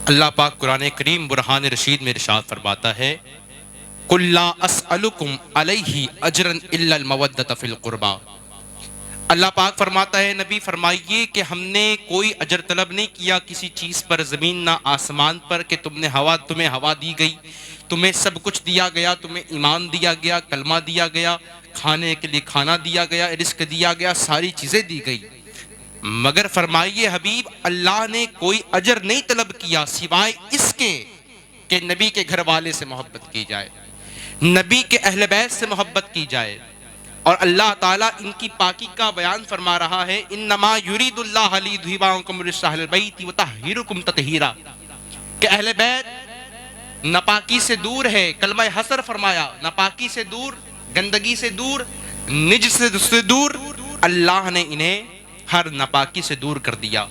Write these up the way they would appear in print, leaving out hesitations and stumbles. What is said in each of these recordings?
اللہ پاک قرآن کریم برہان رشید میں ارشاد فرماتا ہے قُلْ لَا أَسْأَلُكُمْ عَلَيْهِ أَجْرًا إِلَّا الْمَوَدَّةَ فِي الْقُرْبَى۔ اللہ پاک فرماتا ہے نبی فرمائیے کہ ہم نے کوئی اجر طلب نہیں کیا کسی چیز پر، زمین نہ آسمان پر، کہ تمہیں ہوا دی گئی، تمہیں سب کچھ دیا گیا، تمہیں ایمان دیا گیا، کلمہ دیا گیا، کھانے کے لیے کھانا دیا گیا، رزق دیا گیا، ساری چیزیں دی گئی، مگر فرمائیے حبیب اللہ نے کوئی اجر نہیں طلب کیا سوائے اس کے کہ نبی کے گھر والے سے محبت کی جائے، نبی کے اہل بیت سے محبت کی جائے۔ اور اللہ تعالیٰ ان کی پاکی کا بیان فرما رہا ہے انما یرید اللہ لیذھب عنکم الرجس اہل البیت ویطہرکم تطہیرا، کہ اہل بیت ناپاکی سے دور ہے، کلمہ حسر فرمایا، ناپاکی سے دور، گندگی سے دور، نجس سے دور، اللہ نے انہیں ہر ناپاکی سے دور کر دیا،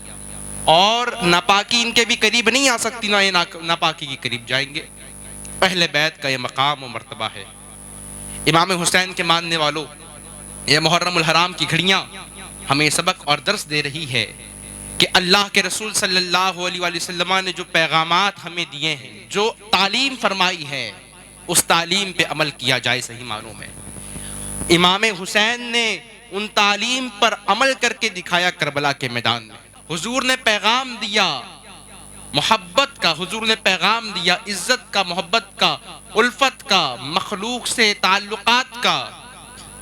اور ناپاکی ان کے بھی قریب نہیں آ سکتی، نہ یہ ناپاکی کے قریب جائیں گے۔ اہل بیت کا یہ مقام و مرتبہ ہے۔ امام حسین کے ماننے والوں، یہ محرم الحرام کی گھڑیاں ہمیں سبق اور درس دے رہی ہے کہ اللہ کے رسول صلی اللہ علیہ وآلہ وسلم نے جو پیغامات ہمیں دیے ہیں، جو تعلیم فرمائی ہے، اس تعلیم پہ عمل کیا جائے صحیح معنوں میں۔ امام حسین نے ان تعلیم پر عمل کر کے دکھایا کربلا کے میدان میں۔ حضور نے پیغام دیا محبت کا، حضور نے پیغام دیا عزت کا، محبت کا، الفت کا، مخلوق سے تعلقات کا۔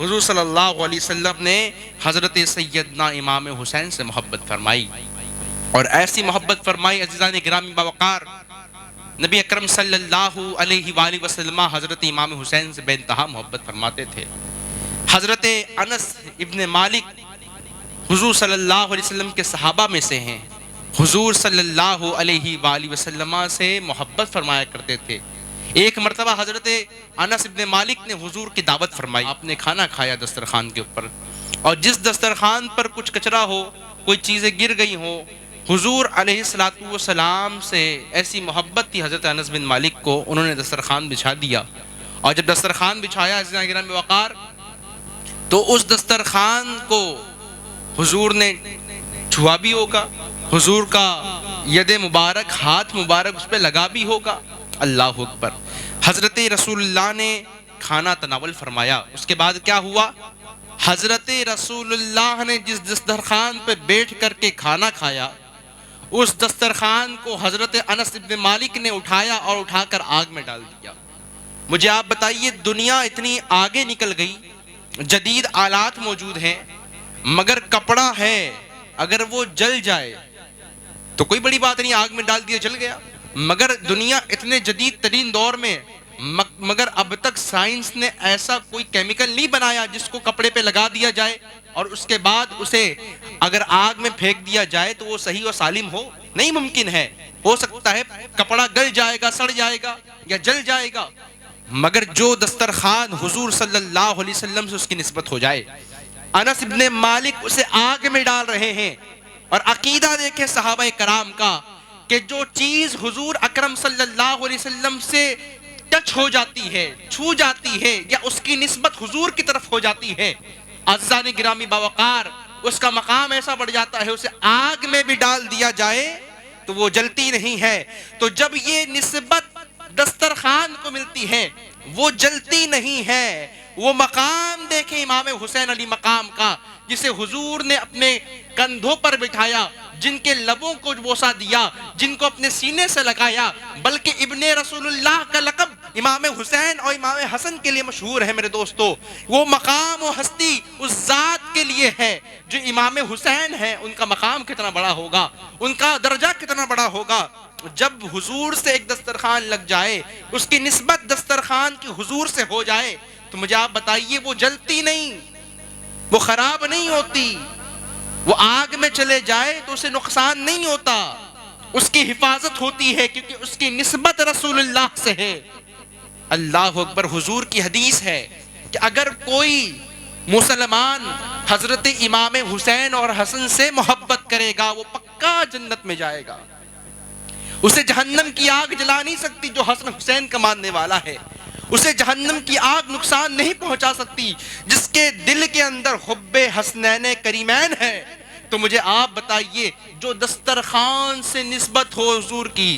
حضور صلی اللہ علیہ وسلم نے حضرت سیدنا امام حسین سے محبت فرمائی، اور ایسی محبت فرمائی عزیزان گرامی باوقار، نبی اکرم صلی اللہ علیہ وآلہ وسلم حضرت امام حسین سے بے انتہا محبت فرماتے تھے۔ حضرت انس ابن مالک حضور صلی اللہ علیہ وسلم کے صحابہ میں سے ہیں، حضور صلی اللہ علیہ وآلہ وسلم سے محبت فرمایا کرتے تھے۔ ایک مرتبہ حضرت انس ابن مالک نے حضور کی دعوت فرمائی، آپ نے کھانا کھایا دسترخوان کے اوپر، اور جس دسترخوان پر کچھ کچرا ہو، کوئی چیزیں گر گئی ہوں، حضور علیہ السلام سے ایسی محبت تھی حضرت انس بن مالک کو، انہوں نے دسترخوان بچھا دیا، اور جب دسترخوان بچھایا عزیزان گرامی وقار، تو اس دسترخوان کو حضور نے چھوا بھی ہوگا، حضور کا ید مبارک، ہاتھ مبارک اس پہ لگا بھی ہوگا۔ اللہ اکبر۔ حضرت رسول اللہ نے کھانا تناول فرمایا، اس کے بعد کیا ہوا؟ حضرت رسول اللہ نے جس دسترخوان پہ بیٹھ کر کے کھانا کھایا، اس دسترخوان کو حضرت انس بن مالک نے اٹھایا اور اٹھا کر آگ میں ڈال دیا۔ مجھے آپ بتائیے، دنیا اتنی آگے نکل گئی، جدید آلات موجود ہیں، مگر کپڑا ہے اگر وہ جل جائے تو کوئی بڑی بات نہیں، آگ میں ڈال دیا جل گیا، مگر دنیا اتنے جدید ترین دور میں، مگر اب تک سائنس نے ایسا کوئی کیمیکل نہیں بنایا جس کو کپڑے پہ لگا دیا جائے اور اس کے بعد اسے اگر آگ میں پھینک دیا جائے تو وہ صحیح و سالم ہو، نہیں ممکن ہے۔ ہو سکتا ہے کپڑا گل جائے گا، سڑ جائے گا یا جل جائے گا، مگر جو دسترخوان حضور صلی اللہ علیہ وسلم سے اس کی نسبت ہو جائے، انس ابن مالک اسے آگ میں ڈال رہے ہیں، اور عقیدہ دیکھیں صحابہ کرام کا کہ جو چیز حضور اکرم صلی اللہ علیہ وسلم سے ٹچ ہو جاتی ہے، چھو جاتی ہے، یا اس کی نسبت حضور کی طرف ہو جاتی ہے، عزیزان گرامی باوقار، اس کا مقام ایسا بڑھ جاتا ہے، اسے آگ میں بھی ڈال دیا جائے تو وہ جلتی نہیں ہے۔ تو جب یہ نسبت دسترخوان کو ملتی ہے، وہ جلتی نہیں ہے۔ وہ مقام دیکھیں امام حسین علی مقام کا، جسے حضور نے اپنے کندھوں پر بٹھایا، جن کے لبوں کو بوسہ دیا، جن کو اپنے سینے سے لگایا، بلکہ ابن رسول اللہ کا لقب امام حسین اور امام حسن کے لیے مشہور ہے میرے دوستو۔ وہ مقام و ہستی اس ذات کے لیے ہے جو امام حسین ہے، ان کا مقام کتنا بڑا ہوگا، ان کا درجہ کتنا بڑا ہوگا۔ جب حضور سے ایک دسترخوان لگ جائے، اس کی نسبت دسترخوان کی حضور سے ہو جائے، تو مجھے آپ بتائیے وہ جلتی نہیں، وہ خراب نہیں ہوتی، وہ آگ میں چلے جائے تو اسے نقصان نہیں ہوتا، اس کی حفاظت ہوتی ہے کیونکہ اس کی نسبت رسول اللہ سے ہے۔ اللہ اکبر۔ حضور کی حدیث ہے کہ اگر کوئی مسلمان حضرت امام حسین اور حسن سے محبت کرے گا، وہ پکا جنت میں جائے گا، اسے جہنم کی آگ جلا نہیں سکتی جو حسن حسین کا ماننے والا ہے، اسے جہنم کی آگ نقصان نہیں پہنچا سکتی جس کے دل کے اندر حب حسنین کریمین ہے۔ تو مجھے آپ بتائیے، جو دسترخوان سے نسبت ہو حضور کی،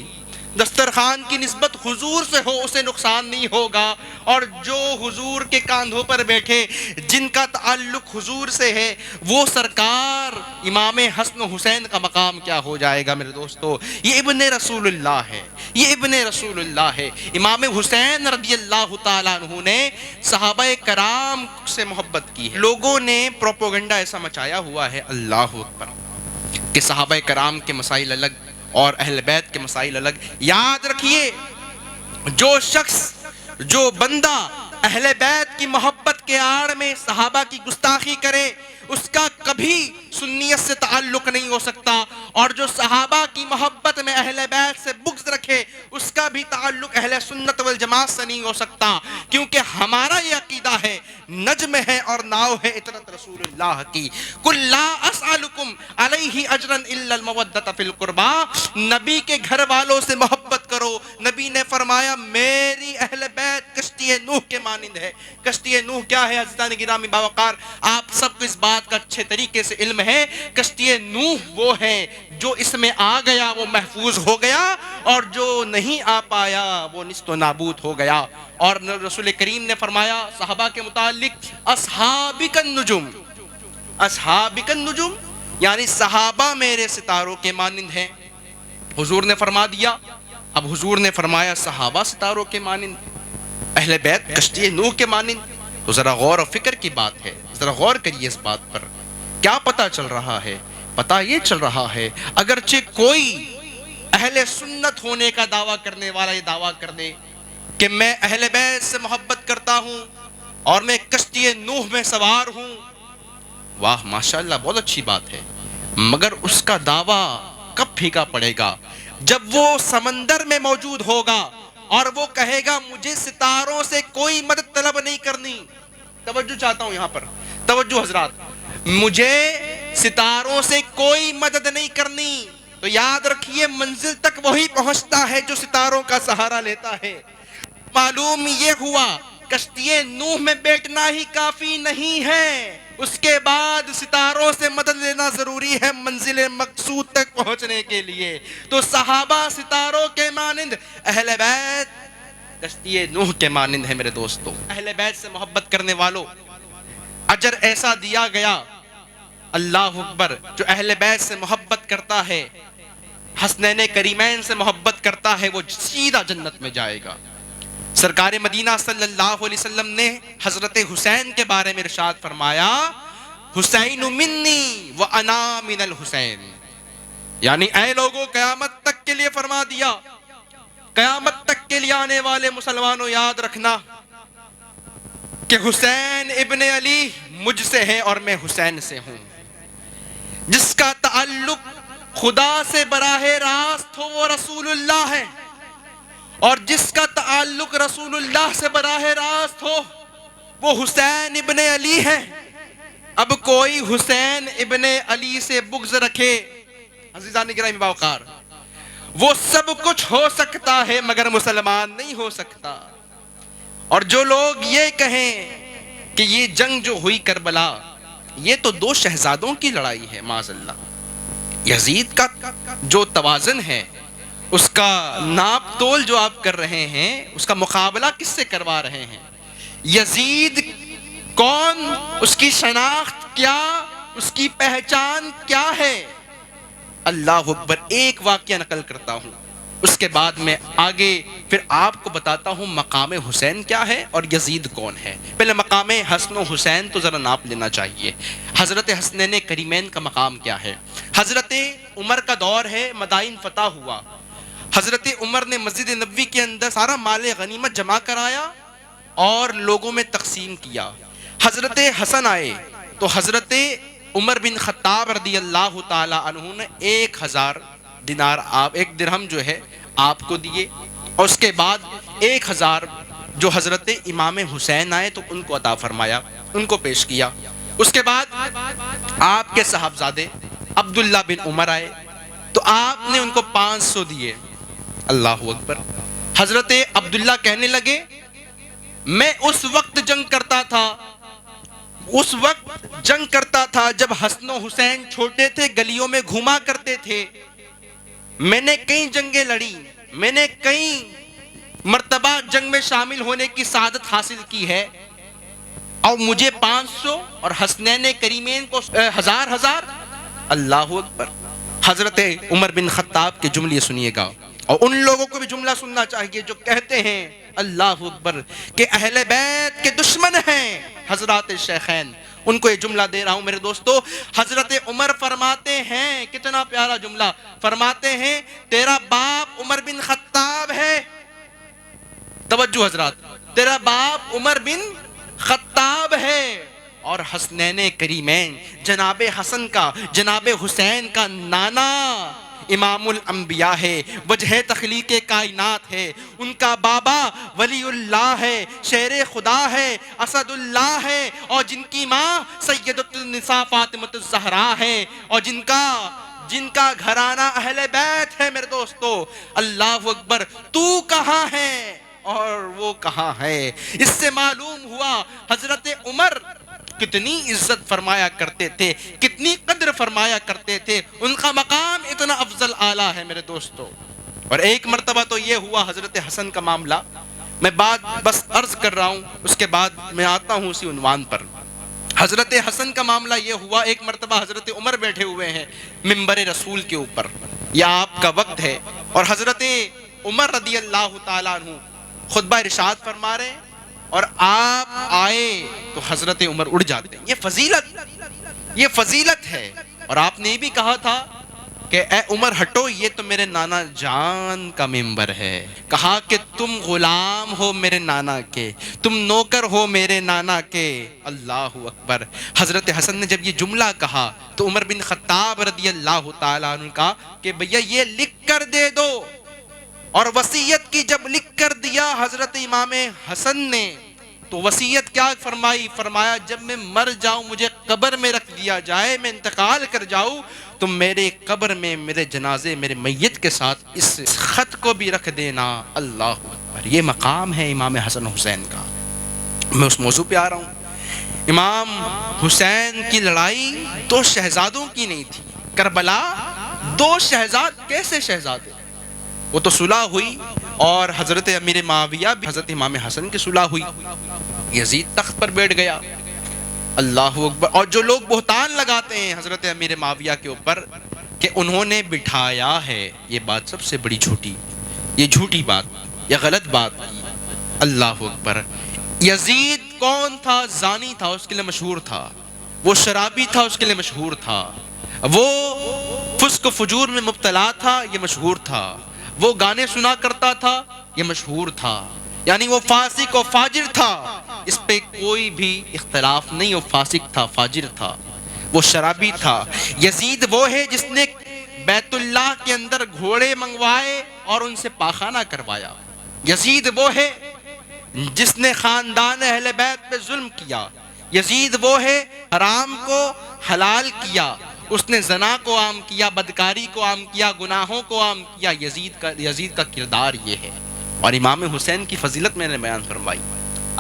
دسترخوان کی نسبت حضور سے ہو اسے نقصان نہیں ہوگا، اور جو حضور کے کاندھوں پر بیٹھے جن کا تعلق حضور سے ہے وہ سرکار امام حسن و حسین کا مقام کیا ہو جائے گا میرے دوستو۔ یہ ابن رسول اللہ ہے، یہ ابن رسول اللہ ہے۔ امام حسین رضی اللہ تعالیٰ عنہ نے صحابہ کرام سے محبت کی ہے۔ لوگوں نے پروپیگنڈا ایسا مچایا ہوا ہے، اللہ اکبر، کہ صحابہ کرام کے مسائل الگ اور اہل بیت کے مسائل الگ۔ یاد رکھیے، جو شخص، جو بندہ اہل بیت کی محبت کے آڑ میں صحابہ کی گستاخی کرے اس کا کبھی سنیت سے تعلق نہیں ہو سکتا، اور جو صحابہ کی محبت میں اہل بیت سے بغض رکھے اس کا بھی تعلق اہل سنت والجماعت سے نہیں ہو سکتا، کیونکہ ہمارا یہ عقیدہ ہے، نجم ہے اور ناؤ ہے اطرت رسول اللہ کی۔ قل لا اسألکم علیہ اجرا الا المودۃ فی القربى، نبی کے گھر والوں سے محبت کرو۔ نبی نے فرمایا میری اہل بیت کشتی نوح کے مانند ہے۔ کشتی نوح کیا ہے عزیزان گرامی باوقار؟ آپ سب کو اس بات کا اچھے طریقے سے علم ہے، کشتی نوح وہ ہے جو اس میں آ گیا وہ محفوظ ہو گیا، اور جو نہیں آ پایا وہ نیست و نابود ہو گیا۔ اور رسول کریم نے فرمایا صحابہ کے متعلق اصحابک النجوم، اصحابک النجوم، یعنی صحابہ میرے ستاروں کے مانند ہیں۔ حضور نے فرما دیا، اب حضور نے فرمایا صحابہ ستاروں کے مانند، اہل بیت کشتی نوح کے مانند، تو ذرا غور و فکر کی بات ہے، ذرا غور کریے اس بات پر۔ کیا پتہ چل رہا ہے؟ پتہ یہ چل رہا ہے اگرچہ کوئی اہل سنت ہونے کا دعویٰ کرنے والا یہ دعویٰ کر دے کہ میں اہل بیت سے محبت کرتا ہوں اور میں کشتی نوح میں سوار ہوں، واہ ماشاءاللہ بہت اچھی بات ہے، مگر اس کا دعویٰ کب پھیکا پڑے گا؟ جب وہ سمندر میں موجود ہوگا اور وہ کہے گا مجھے ستاروں سے کوئی مدد طلب نہیں کرنی۔ توجہ چاہتا ہوں یہاں پر، توجہ حضرات، مجھے ستاروں سے کوئی مدد نہیں کرنی، تو یاد رکھیے منزل تک وہی پہنچتا ہے جو ستاروں کا سہارا لیتا ہے۔ معلوم یہ ہوا کشتی نوح میں بیٹھنا ہی کافی نہیں ہے، اس کے بعد ستاروں سے مدد لینا ضروری ہے منزل مقصود تک پہنچنے کے لیے۔ تو صحابہ ستاروں کے مانند، اہل بیت کشتی نوح کے مانند ہے میرے دوستو۔ اہل بیت سے محبت کرنے والوں اجر ایسا دیا گیا، اللہ اکبر، جو اہل بیت سے محبت کرتا ہے، حسنین کریمین سے محبت کرتا ہے، وہ سیدھا جنت میں جائے گا۔ سرکار مدینہ صلی اللہ علیہ وسلم نے حضرت حسین کے بارے میں ارشاد فرمایا حسین منی وانا من الحسین، یعنی اے لوگوں قیامت تک کے لیے فرما دیا، قیامت تک کے لیے آنے والے مسلمانوں یاد رکھنا کہ حسین ابن علی مجھ سے ہے اور میں حسین سے ہوں۔ جس کا تعلق خدا سے براہ راست ہو وہ رسول اللہ ہے، اور جس کا تعلق رسول اللہ سے براہ راست ہو وہ حسین ابن علی ہے۔ اب کوئی حسین ابن علی سے بغض رکھے عزیزان گرامی باوقار، وہ سب کچھ ہو سکتا ہے مگر مسلمان نہیں ہو سکتا۔ اور جو لوگ یہ کہیں کہ یہ جنگ جو ہوئی کربلا یہ تو دو شہزادوں کی لڑائی ہے، معاذ اللہ، یزید کا جو توازن ہے، اس کا ناپ تول جو آپ کر رہے ہیں، اس کا مقابلہ کس سے کروا رہے ہیں؟ یزید کون، اس کی شناخت کیا، اس کی پہچان کیا ہے؟ اللہ اکبر، ایک واقعہ نقل کرتا ہوں، اس کے بعد میں آگے پھر آپ کو بتاتا ہوں مقام حسین کیا ہے اور یزید کون ہے۔ پہلے مقام حسن و حسین تو ذرا ناپ لینا چاہیے۔ حضرت حسنین کریمین کا مقام کیا ہے؟ حضرت عمر کا دور ہے، مدائن فتح ہوا، حضرت عمر نے مسجد نبوی کے اندر سارا مال غنیمت جمع کرایا اور لوگوں میں تقسیم کیا۔ حضرت حسن آئے تو حضرت عمر بن خطاب رضی اللہ تعالی عنہ نے 1000 دینار، آپ 1 درہم جو ہے آپ کو دیے، اور اس کے بعد 1000 جو حضرت امام حسین آئے تو ان کو عطا فرمایا، ان کو پیش کیا۔ اس کے بعد آپ کے صاحبزادے عبداللہ بن عمر آئے تو آپ نے ان کو 500 دیے۔ اللہ اکبر، حضرت عبداللہ کہنے لگے میں اس وقت جنگ کرتا تھا، اس وقت جنگ کرتا تھا جب حسن و حسین چھوٹے تھے، گلیوں میں گھوما کرتے تھے، میں نے کئی جنگیں لڑی، میں نے کئی مرتبہ جنگ میں شامل ہونے کی سعادت حاصل کی ہے، اور مجھے 500 اور حسنین کریمین کو 1000 اللہ اکبر۔ حضرت عمر بن خطاب کے جملے سنیے گا، اور ان لوگوں کو بھی جملہ سننا چاہیے جو کہتے ہیں اللہ اکبر کہ اہل بیت کے دشمن ہیں حضرات شیخین۔ ان کو یہ جملہ دے رہا ہوں میرے دوستو۔ حضرت عمر فرماتے ہیں، کتنا پیارا جملہ، فرماتے ہیں تیرا باپ عمر بن خطاب ہے، توجہ حضرات، تیرا باپ عمر بن خطاب ہے، اور حسنین کریمین جناب حسن کا جناب حسین کا نانا امام الانبیاء ہے، وجہ تخلیق کائنات ہے، ان کا بابا ولی اللہ ہے، شیر خدا ہے، اسد اللہ ہے، اور جن کی ماں سیدۃ النساء فاطمہ الزہرا ہے، اور جن کا گھرانہ اہل بیت ہے میرے دوستو۔ اللہ اکبر، تو کہاں ہے اور وہ کہاں ہے؟ اس سے معلوم ہوا حضرت عمر کتنی عزت فرمایا کرتے تھے، کتنی قدر فرمایا کرتے تھے، ان کا مقام اتنا افضل اعلیٰ ہے میرے دوستو۔ اور ایک مرتبہ تو یہ ہوا حضرت حسن کا معاملہ، میں بات بس عرض کر رہا ہوں، اس کے بعد میں آتا ہوں اسی عنوان پر۔ حضرت حسن کا معاملہ یہ ہوا، ایک مرتبہ حضرت عمر بیٹھے ہوئے ہیں منبر رسول کے اوپر، یہ آپ کا وقت ہے، اور حضرت عمر رضی اللہ تعالیٰ عنہ خطبہ ارشاد فرما رہے ہیں، اور آپ آئے تو حضرت عمر اڑ جاتے ہیں۔ یہ فضیلت ہے۔ اور آپ نے بھی کہا تھا کہ اے عمر ہٹو، یہ تو میرے نانا جان کا منبر ہے، کہا کہ تم غلام ہو میرے نانا کے، تم نوکر ہو میرے نانا کے۔ اللہ اکبر۔ حضرت حسن نے جب یہ جملہ کہا تو عمر بن خطاب رضی اللہ تعالیٰ عنہ کہا کہ بھیا یہ لکھ کر دے دو، اور وصیت کی جب لکھ کر دیا حضرت امام حسن نے تو وصیت کیا فرمائی؟ فرمایا جب میں مر جاؤں، مجھے قبر میں رکھ دیا جائے، میں انتقال کر جاؤں، تو میرے قبر میں میرے جنازے میرے میت کے ساتھ اس خط کو بھی رکھ دینا۔ اللہ اکبر۔ یہ مقام ہے امام حسن حسین کا۔ میں اس موضوع پہ آ رہا ہوں۔ امام حسین کی لڑائی دو شہزادوں کی نہیں تھی، کربلا دو شہزاد، کیسے شہزادے؟ وہ تو صلح ہوئی، اور حضرت امیر معاویہ بھی حضرت امام حسن کی صلح ہوئی، یزید تخت پر بیٹھ گیا۔ اللہ اکبر۔ اور جو لوگ بہتان لگاتے ہیں حضرت امیر معاویہ کے اوپر کہ انہوں نے بٹھایا ہے، یہ بات سب سے بڑی جھوٹی، یہ جھوٹی بات، یہ غلط بات کی۔ اللہ اکبر۔ یزید کون تھا؟ زانی تھا، اس کے لیے مشہور تھا۔ وہ شرابی تھا، اس کے لیے مشہور تھا۔ وہ فسق و فجور میں مبتلا تھا، یہ مشہور تھا۔ وہ گانے سنا کرتا تھا، یہ مشہور تھا۔ یعنی وہ فاسق و فاجر تھا، اس پہ کوئی بھی اختلاف نہیں، وہ فاسق تھا، فاجر تھا، وہ شرابی تھا۔ یزید وہ ہے جس نے بیت اللہ کے اندر گھوڑے منگوائے اور ان سے پاخانہ کروایا۔ یزید وہ ہے جس نے خاندان اہل بیت پہ ظلم کیا۔ یزید وہ ہے حرام کو حلال کیا، اس نے زنا کو عام کیا، بدکاری کو عام کیا، گناہوں کو عام کیا۔ یزید کا کردار یہ ہے۔ اور امام حسین کی فضیلت میں نے بیان فرمائی،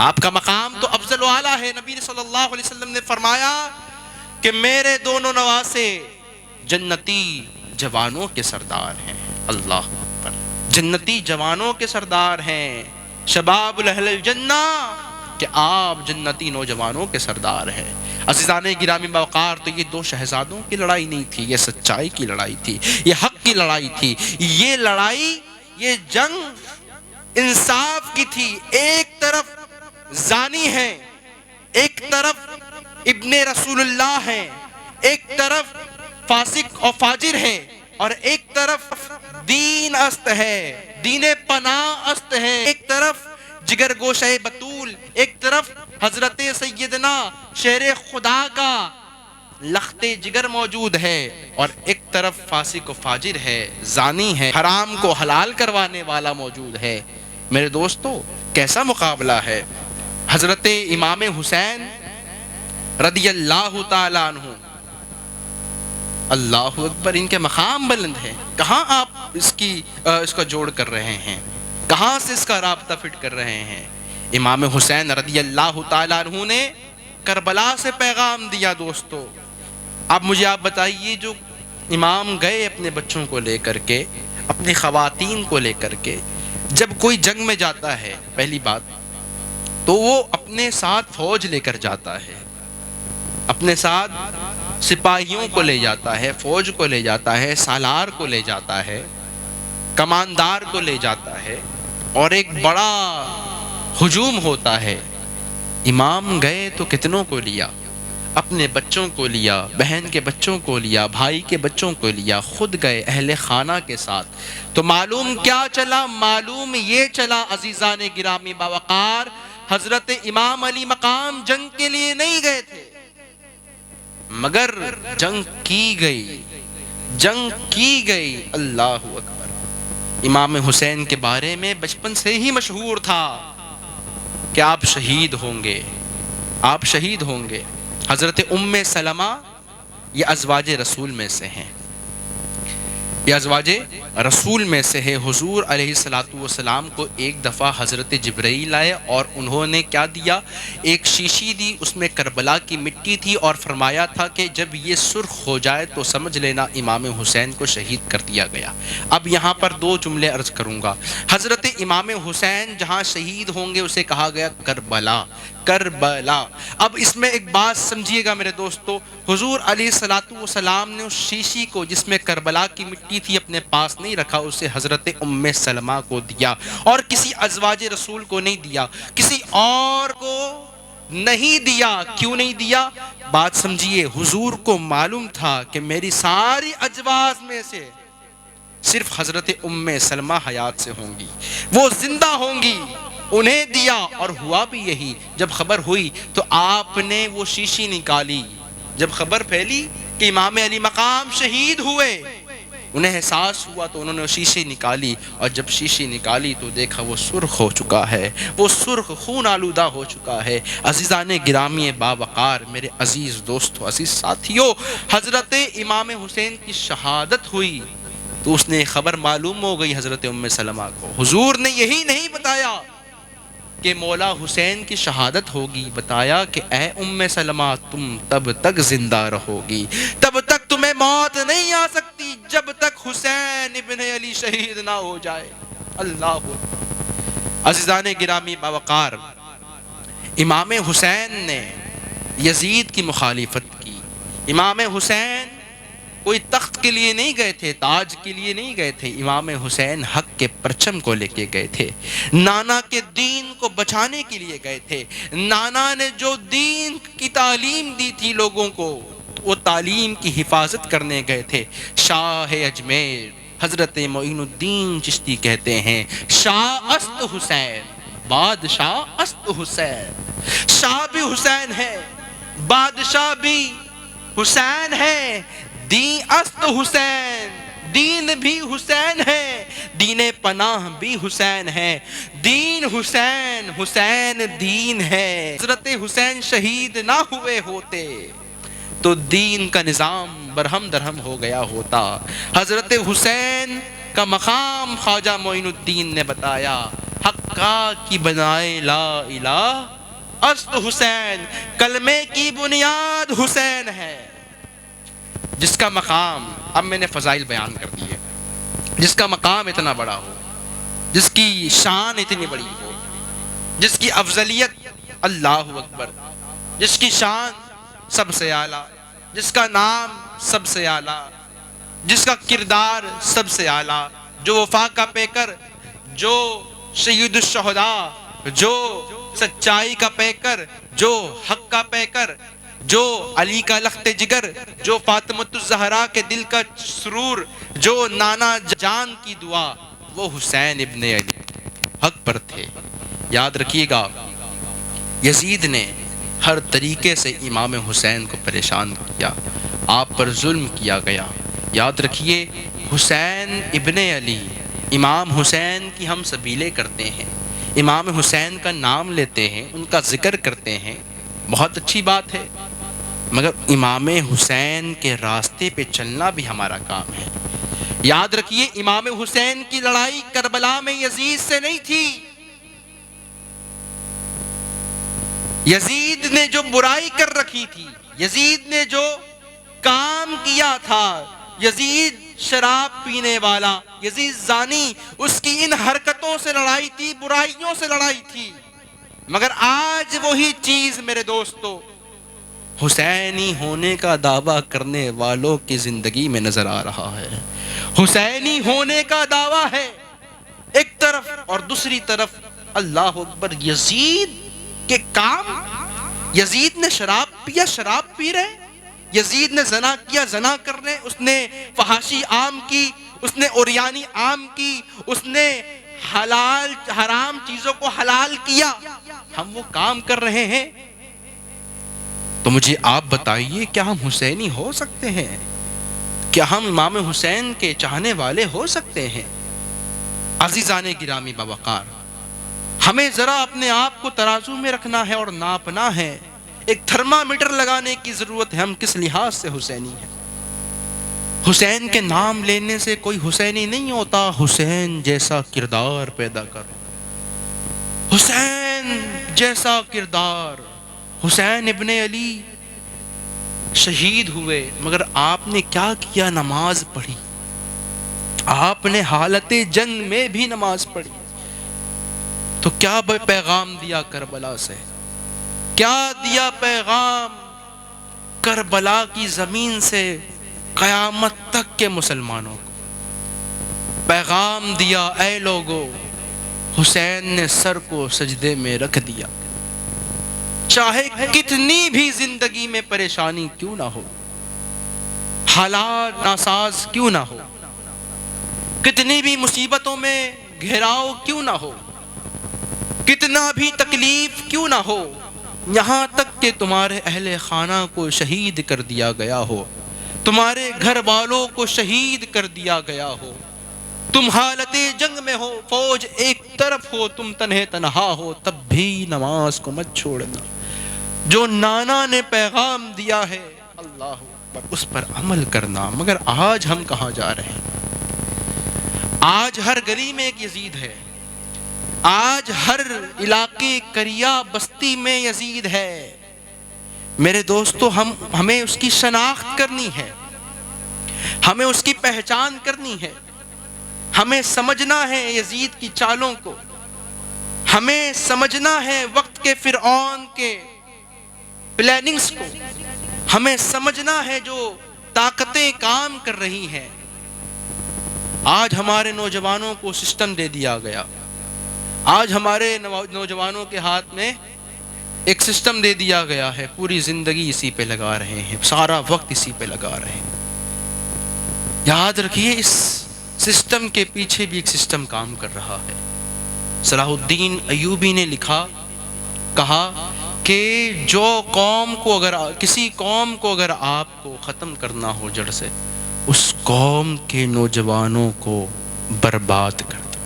آپ کا مقام تو افضل و اعلیٰ ہے۔ نبی صلی اللہ علیہ وسلم نے فرمایا کہ میرے دونوں نواسے جنتی جوانوں کے سردار ہیں۔ اللہ اکبر۔ جنتی جوانوں کے سردار ہیں، شباب اہل الجنہ، کہ آپ جنتی نوجوانوں کے سردار ہیں۔ عزیزان گرامی وقار، تو یہ دو شہزادوں کی لڑائی نہیں تھی، یہ سچائی کی لڑائی تھی، یہ حق کی لڑائی تھی، یہ لڑائی، یہ جنگ انصاف کی تھی۔ ایک طرف زانی ہے، ایک طرف ابن رسول اللہ ہے، ایک طرف فاسق اور فاجر ہے، اور ایک طرف دین است ہے، دین پناہ است ہے، ایک طرف جگر گوشہ بطول، ایک طرف حضرت سیدنا شیر خدا کا لخت جگر موجود ہے، اور ایک طرف فاسق و فاجر ہے، زانی ہے، حرام کو حلال کروانے والا موجود ہے۔ میرے دوستو، کیسا مقابلہ ہے؟ حضرت امام حسین رضی اللہ تعالیٰ عنہ، اللہ اکبر، ان کے مقام بلند ہے۔ کہاں آپ اس کا جوڑ کر رہے ہیں؟ کہاں سے اس کا رابطہ فٹ کر رہے ہیں؟ امام حسین رضی اللہ تعالیٰ عنہ نے کربلا سے پیغام دیا۔ دوستو، اب مجھے آپ بتائیے، جو امام گئے اپنے بچوں کو لے کر کے اپنی خواتین کو لے کر کے جب کوئی جنگ میں جاتا ہے، پہلی بات تو وہ اپنے ساتھ فوج لے کر جاتا ہے، اپنے ساتھ سپاہیوں کو لے جاتا ہے، فوج کو لے جاتا ہے، سالار کو لے جاتا ہے، کماندار کو لے جاتا ہے، اور ایک بڑا ہجوم ہوتا ہے۔ امام گئے تو کتنوں کو لیا؟ اپنے بچوں کو لیا، بہن کے بچوں کو لیا، بھائی کے بچوں کو لیا، خود گئے اہل خانہ کے ساتھ۔ تو معلوم کیا چلا؟ معلوم یہ چلا عزیزان گرامی باوقار، حضرت امام علی مقام جنگ کے لیے نہیں گئے تھے، مگر جنگ کی گئی، جنگ کی گئی۔ اللہ اکبر۔ امام حسین کے بارے میں بچپن سے ہی مشہور تھا کہ آپ شہید ہوں گے، آپ شہید ہوں گے۔ حضرت ام سلمہ یہ ازواج رسول میں سے ہیں، یہ ازواج رسول میں سے ہے۔ حضور علیہ الصلوۃ والسلام کو ایک دفعہ حضرت جبرائیل آئے اور انہوں نے کیا دیا؟ ایک شیشی دی، اس میں کربلا کی مٹی تھی، اور فرمایا تھا کہ جب یہ سرخ ہو جائے تو سمجھ لینا امام حسین کو شہید کر دیا گیا۔ اب یہاں پر دو جملے عرض کروں گا۔ حضرت امام حسین جہاں شہید ہوں گے اسے کہا گیا کربلا، کربلا۔ اب اس میں ایک بات سمجھیے گا میرے دوستو، حضور علیہ الصلوۃ والسلام نے اس شیشی کو جس میں کربلا کی مٹی تھی اپنے پاس نہیں رکھا، اسے حضرت ام سلمہ کو دیا، اور کسی ازواج رسول کو نہیں دیا، کسی اور کو نہیں دیا۔ کیوں نہیں دیا؟ بات سمجھیے، حضور کو معلوم تھا کہ میری ساری ازواج میں سے صرف حضرت ام سلمہ حیات سے ہوں گی، وہ زندہ ہوں گی، انہیں دیا۔ اور ہوا بھی یہی، جب خبر ہوئی تو آپ نے وہ شیشی نکالی۔ جب خبر پھیلی کہ امام علی مقام شہید ہوئے، انہیں احساس ہوا تو انہوں نے شیشی نکالی، اور جب شیشی نکالی تو دیکھا وہ سرخ ہو چکا ہے، وہ سرخ خون آلودہ ہو چکا ہے۔ عزیزان گرامی باوقار، میرے عزیز دوستو، عزیز ساتھیو، حضرت امام حسین کی شہادت ہوئی تو اس نے خبر معلوم ہو گئی حضرت ام سلمہ کو۔ حضور نے یہی نہیں بتایا کہ مولا حسین کی شہادت ہوگی، بتایا کہ اے ام سلمہ تم تب تک زندہ رہو گی، تب تک تمہیں موت نہیں آ سکتی جب تک حسین ابن علی شہید نہ ہو جائے۔ اللہ عزیزان گرامی باوقار، امام حسین نے یزید کی مخالفت کی۔ امام حسین کوئی تخت کے لیے نہیں گئے تھے، تاج کے لیے نہیں گئے تھے، امام حسین حق کے پرچم کو لے کے گئے تھے، نانا کے دین کو بچانے کے لیے گئے تھے۔ نانا نے جو دین کی تعلیم دی تھی لوگوں کو، وہ تعلیم کی حفاظت کرنے گئے تھے۔ شاہ اجمیر حضرت معین الدین چشتی کہتے ہیں، شاہ است حسین، بادشاہ است حسین۔ شاہ بھی حسین ہے، بادشاہ بھی حسین ہے، دین است حسین، دین بھی حسین ہے، دین پناہ بھی حسین ہے، دین حسین، حسین دین ہے۔ حضرت حسین شہید نہ ہوئے ہوتے تو دین کا نظام برہم درہم ہو گیا ہوتا۔ حضرت حسین کا مقام خواجہ معین الدین نے بتایا، حقا کی بنائے لا الہ است حسین، کلمے کی بنیاد حسین ہے۔ جس کا مقام، اب میں نے فضائل بیان کر دیے، جس کا مقام اتنا بڑا ہو، جس کی شان اتنی بڑی ہو، جس کی افضلیت اللہ اکبر، جس کی شان سب سے اعلیٰ، جس کا نام سب سے اعلیٰ، جس کا کردار سب سے اعلیٰ، جو وفا کا پیکر، جو سید الشہداء، جو سچائی کا پیکر، جو حق کا پیکر، جو علی کا لخت جگر، جو فاطمۃ الزہرا کے دل کا سرور، جو نانا جان کی دعا، وہ حسین ابن علی حق پر تھے۔ یاد رکھیے گا، یزید نے ہر طریقے سے امام حسین کو پریشان کیا، آپ پر ظلم کیا گیا۔ یاد رکھیے، حسین ابن علی، امام حسین کی ہم سبیلیں کرتے ہیں، امام حسین کا نام لیتے ہیں، ان کا ذکر کرتے ہیں، بہت اچھی بات ہے، مگر امام حسین کے راستے پہ چلنا بھی ہمارا کام ہے۔ یاد رکھیے، امام حسین کی لڑائی کربلا میں یزید سے نہیں تھی۔ یزید نے جو برائی کر رکھی تھی، یزید نے جو کام کیا تھا، یزید شراب پینے والا، یزید زانی، اس کی ان حرکتوں سے لڑائی تھی، برائیوں سے لڑائی تھی. مگر آج وہی چیز میرے دوستو حسینی ہونے کا دعویٰ کرنے والوں کی زندگی میں نظر آ رہا ہے. حسینی ہونے کا دعویٰ ہے ایک طرف، اور دوسری طرف اللہ اکبر یزید کے کام. یزید نے شراب پیا، شراب پی رہے. یزید نے زنا کیا، زنا کر رہے. اس نے فحاشی عام کی، اس نے اوریانی عام کی، اس نے حلال حرام چیزوں کو حلال کیا. ہم وہ کام کر رہے ہیں. تو مجھے آپ بتائیے، کیا ہم حسینی ہو سکتے ہیں؟ کیا ہم امام حسین کے چاہنے والے ہو سکتے ہیں؟ عزیزان گرامی باوقار، ہمیں ذرا اپنے آپ کو ترازو میں رکھنا ہے اور ناپنا ہے. ایک تھرمامیٹر لگانے کی ضرورت ہے. ہم کس لحاظ سے حسینی ہیں؟ حسین کے نام لینے سے کوئی حسینی نہیں ہوتا. حسین جیسا کردار پیدا کرو، حسین جیسا کردار. حسین ابن علی شہید ہوئے، مگر آپ نے کیا کیا؟ نماز پڑھی. آپ نے حالت جنگ میں بھی نماز پڑھی. تو کیا پیغام دیا کربلا سے؟ کیا دیا پیغام کربلا کی زمین سے قیامت تک کے مسلمانوں کو؟ پیغام دیا، اے لوگو، حسین نے سر کو سجدے میں رکھ دیا. چاہے کتنی بھی زندگی میں پریشانی کیوں نہ ہو، حالات ناساز کیوں نہ ہو، کتنی بھی مصیبتوں میں گھیراؤ کیوں نہ ہو، کتنا بھی تکلیف کیوں نہ ہو، یہاں تک کہ تمہارے اہل خانہ کو شہید کر دیا گیا ہو، تمہارے گھر والوں کو شہید کر دیا گیا ہو، تم حالت جنگ میں ہو، فوج ایک طرف ہو، تم تنہا ہو، تب بھی نماز کو مت چھوڑنا. جو نانا نے پیغام دیا ہے اللہ اکبر، اس پر عمل کرنا. مگر آج ہم کہاں جا رہے ہیں؟ آج ہر گلی میں ایک یزید ہے. آج ہر علاقے، قریہ، بستی میں یزید ہے. میرے دوستو، ہمیں اس کی شناخت کرنی ہے، ہمیں اس کی پہچان کرنی ہے، ہمیں سمجھنا ہے یزید کی چالوں کو، ہمیں سمجھنا ہے وقت کے فرعون کے پلاننگز کو، ہمیں سمجھنا ہے جو طاقتیں کام کر رہی ہیں. آج ہمارے نوجوانوں کو سسٹم دے دیا گیا. آج ہمارے نوجوانوں کے ہاتھ میں ایک سسٹم دے دیا گیا ہے. پوری زندگی اسی پہ لگا رہے ہیں، سارا وقت اسی پہ لگا رہے ہیں. یاد رکھیے، اس سسٹم کے پیچھے بھی ایک سسٹم کام کر رہا ہے. صلاح الدین ایوبی نے لکھا، کہا کہ جو قوم کو کسی قوم کو اگر آپ کو ختم کرنا ہو جڑ سے، اس قوم کے نوجوانوں کو برباد کر دو.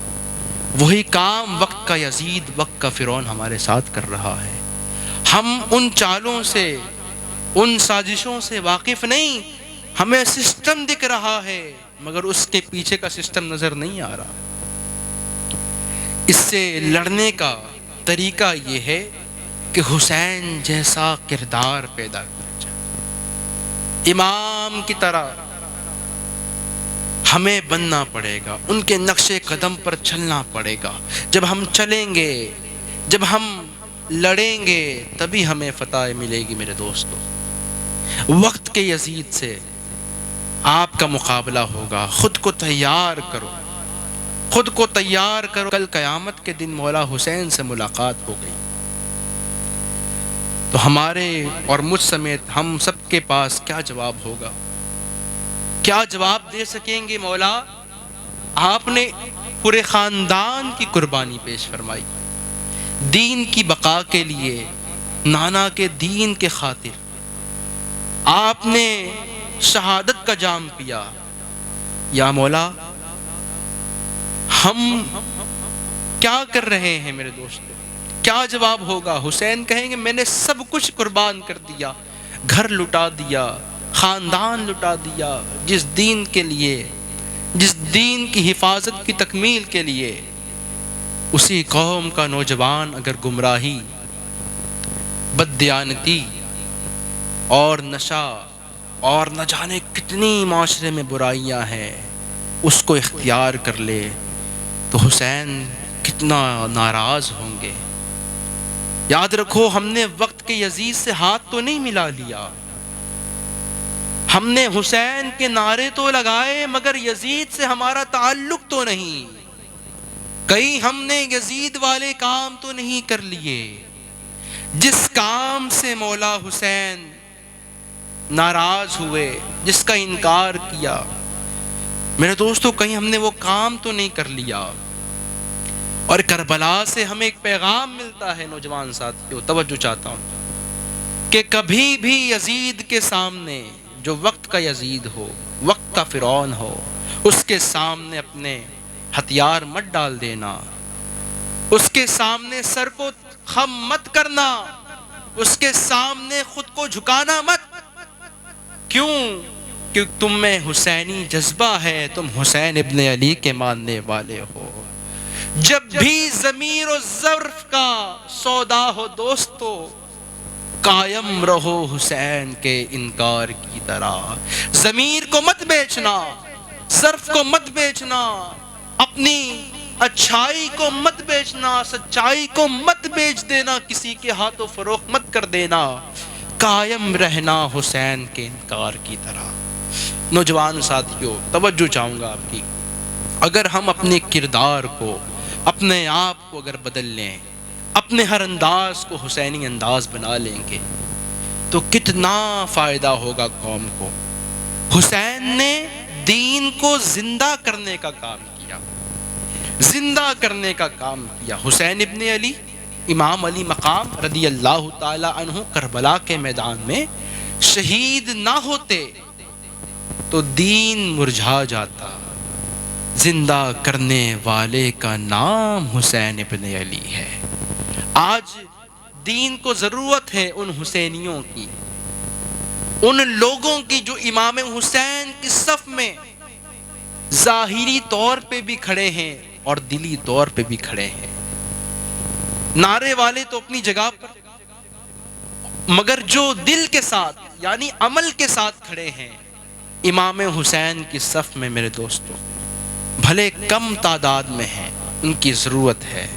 وہی کام وقت کا یزید، وقت کا فرعون ہمارے ساتھ کر رہا ہے. ہم ان چالوں سے، ان سازشوں سے واقف نہیں. ہمیں سسٹم دکھ رہا ہے مگر اس کے پیچھے کا سسٹم نظر نہیں آ رہا. اس سے لڑنے کا طریقہ یہ ہے کہ حسین جیسا کردار پیدا کیا جائے. امام کی طرح ہمیں بننا پڑے گا، ان کے نقش قدم پر چلنا پڑے گا. جب ہم چلیں گے، جب ہم لڑیں گے، تبھی ہمیں فتح ملے گی. میرے دوستو، وقت کے یزید سے آپ کا مقابلہ ہوگا. خود کو تیار کرو، خود کو تیار کرو. کل قیامت کے دن مولا حسین سے ملاقات ہو گئی تو ہمارے اور مجھ سمیت ہم سب کے پاس کیا جواب ہوگا؟ کیا جواب دے سکیں گے؟ مولا، آپ نے پورے خاندان کی قربانی پیش فرمائی، دین کی بقا کے لیے، نانا کے دین کے خاطر آپ نے شہادت کا جام پیا. یا مولا، ہم کیا کر رہے ہیں؟ میرے دوستو، کیا جواب ہوگا؟ حسین کہیں گے میں نے سب کچھ قربان کر دیا، گھر لٹا دیا، خاندان لٹا دیا، جس دین کے لیے، جس دین کی حفاظت کی تکمیل کے لیے. اسی قوم کا نوجوان اگر گمراہی، بددیانتی اور نشہ اور نہ جانے کتنی معاشرے میں برائیاں ہیں، اس کو اختیار کر لے تو حسین کتنا ناراض ہوں گے۔ یاد رکھو، ہم نے وقت کے یزید سے ہاتھ تو نہیں ملا لیا، ہم نے حسین کے نعرے تو لگائے مگر یزید سے ہمارا تعلق تو نہیں، کہیں ہم نے یزید والے کام تو نہیں کر لیے جس کام سے مولا حسین ناراض ہوئے، جس کا انکار کیا۔ میرے دوستو، کہیں ہم نے وہ کام تو نہیں کر لیا۔ اور کربلا سے ہمیں ایک پیغام ملتا ہے نوجوان ساتھیوں، توجہ چاہتا ہوں کہ کبھی بھی یزید کے سامنے، جو وقت کا یزید ہو، وقت کا فرعون ہو، اس کے سامنے اپنے ہتھیار مت ڈال دینا، اس کے سامنے سر کو خم مت کرنا، اس کے سامنے خود کو جھکانا مت۔ کیوں؟ کہ تم میں حسینی جذبہ ہے، تم حسین ابن علی کے ماننے والے ہو۔ جب بھی ضمیر و ظرف کا سودا ہو دوستو، قائم رہو حسین کے انکار کی طرح۔ ضمیر کو مت بیچنا، ظرف کو مت بیچنا، اپنی اچھائی کو مت بیچنا، سچائی کو مت بیچ دینا، کسی کے ہاتھوں فروخت مت کر دینا، قائم رہنا حسین کے انکار کی طرح۔ نوجوان ساتھیوں، توجہ چاہوں گا آپ کی، اگر ہم اپنے کردار کو، اپنے آپ کو اگر بدل لیں، اپنے ہر انداز کو حسینی انداز بنا لیں گے تو کتنا فائدہ ہوگا قوم کو۔ حسین نے دین کو زندہ کرنے کا کام کیا، زندہ کرنے کا کام کیا۔ حسین ابن علی، امام علی مقام رضی اللہ تعالی عنہ، کربلا کے میدان میں شہید نہ ہوتے تو دین مرجھا جاتا۔ زندہ کرنے والے کا نام حسین ابن علی ہے۔ آج دین کو ضرورت ہے ان حسینیوں کی، ان لوگوں کی جو امام حسین کی صف میں ظاہری طور پہ بھی کھڑے ہیں اور دلی طور پہ بھی کھڑے ہیں۔ نعرے والے تو اپنی جگہ پر، مگر جو دل کے ساتھ یعنی عمل کے ساتھ کھڑے ہیں امام حسین کی صف میں، میرے دوستوں، بھلے کم تعداد میں ہیں، ان کی ضرورت ہے۔